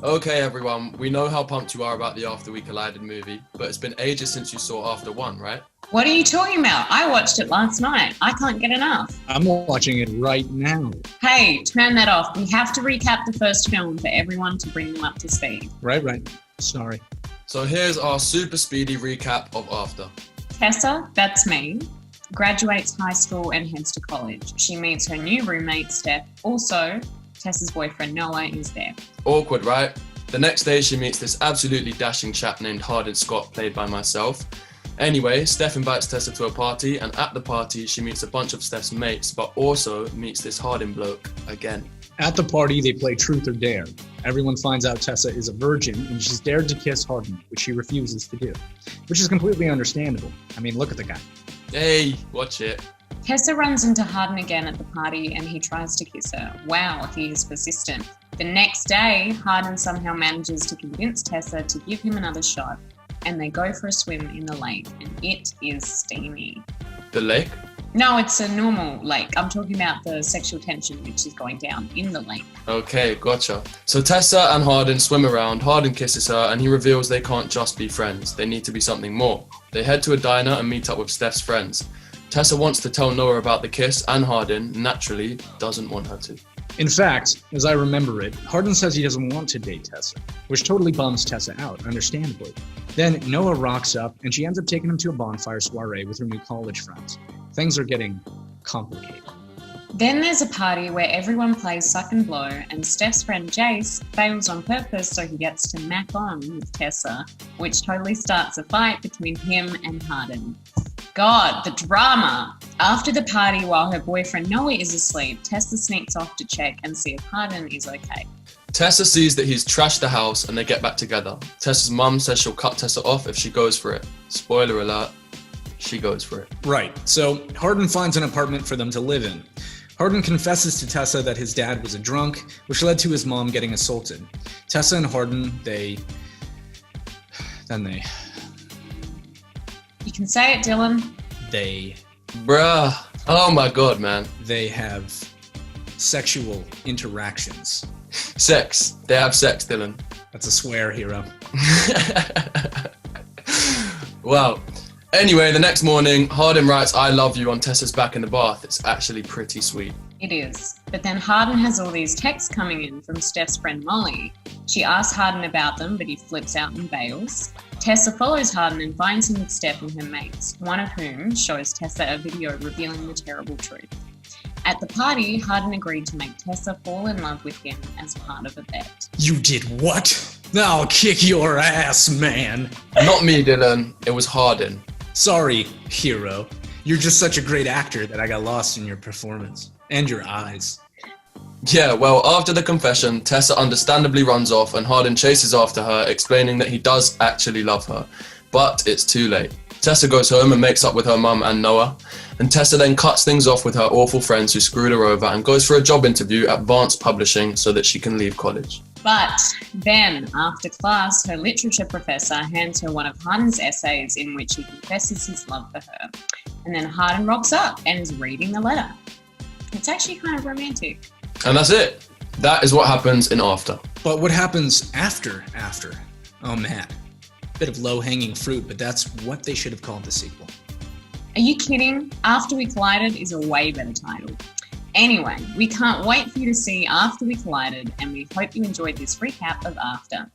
Okay, everyone, we know how pumped you are about the After We Collided movie, but it's been ages since you saw After One, right? What are you talking about? I watched it last night. I can't get enough. I'm watching it right now. Hey, turn that off. We have to recap the first film for everyone to bring them up to speed. Right. Sorry. So here's our super speedy recap of After. Tessa, that's me, graduates high school and heads to college. She meets her new roommate, Steph. Also, Tessa's boyfriend, Noah, is there. Awkward, right? The next day she meets this absolutely dashing chap named Hardin Scott, played by myself. Anyway, Steph invites Tessa to a party, and at the party she meets a bunch of Steph's mates, but also meets this Hardin bloke again. At the party, they play Truth or Dare. Everyone finds out Tessa is a virgin, and she's dared to kiss Hardin, which she refuses to do, which is completely understandable. I mean, look at the guy. Hey, watch it. Tessa runs into Hardin again at the party and he tries to kiss her. Wow, he is persistent. The next day, Hardin somehow manages to convince Tessa to give him another shot, and they go for a swim in the lake, and it is steamy. The lake? No, it's a normal lake. I'm talking about the sexual tension which is going down in the lake. Okay, gotcha. So Tessa and Hardin swim around, Hardin kisses her, and he reveals they can't just be friends. They need to be something more. They head to a diner and meet up with Steph's friends. Tessa wants to tell Noah about the kiss, and Hardin, naturally, doesn't want her to. In fact, as I remember it, Hardin says he doesn't want to date Tessa, which totally bums Tessa out, understandably. Then Noah rocks up, and she ends up taking him to a bonfire soiree with her new college friends. Things are getting complicated. Then there's a party where everyone plays suck and blow, and Steph's friend Jace fails on purpose so he gets to mac on with Tessa, which totally starts a fight between him and Hardin. God, the drama! After the party, while her boyfriend Noah is asleep, Tessa sneaks off to check and see if Hardin is okay. Tessa sees that he's trashed the house and they get back together. Tessa's mum says she'll cut Tessa off if she goes for it. Spoiler alert, she goes for it. Right, so Hardin finds an apartment for them to live in. Hardin confesses to Tessa that his dad was a drunk, which led to his mom getting assaulted. Tessa and Hardin, You can say it, Dylan. Bruh. Oh my god, man. They have sexual interactions. Sex. They have sex, Dylan. That's a swear, hero. Wow. Anyway, the next morning, Hardin writes I love you on Tessa's back in the bath. It's actually pretty sweet. It is. But then Hardin has all these texts coming in from Steph's friend Molly. She asks Hardin about them, but he flips out and bails. Tessa follows Hardin and finds him with Steph and her mates, one of whom shows Tessa a video revealing the terrible truth. At the party, Hardin agreed to make Tessa fall in love with him as part of a bet. You did what? I'll kick your ass, man. Not me, Dylan. It was Hardin. Sorry, hero. You're just such a great actor that I got lost in your performance. And your eyes. Yeah, well, after the confession, Tessa understandably runs off and Hardin chases after her, explaining that he does actually love her. But it's too late. Tessa goes home and makes up with her mum and Noah, and Tessa then cuts things off with her awful friends who screwed her over and goes for a job interview at Vance Publishing so that she can leave college. But then, after class, her literature professor hands her one of Hardin's essays in which he confesses his love for her. And then Hardin rocks up and is reading the letter. It's actually kind of romantic. And that's it. That is what happens in After. But what happens after? Oh man. Bit of low-hanging fruit, but that's what they should have called the sequel. Are you kidding? After We Collided is a way better title. Anyway, we can't wait for you to see After We Collided, and we hope you enjoyed this recap of After.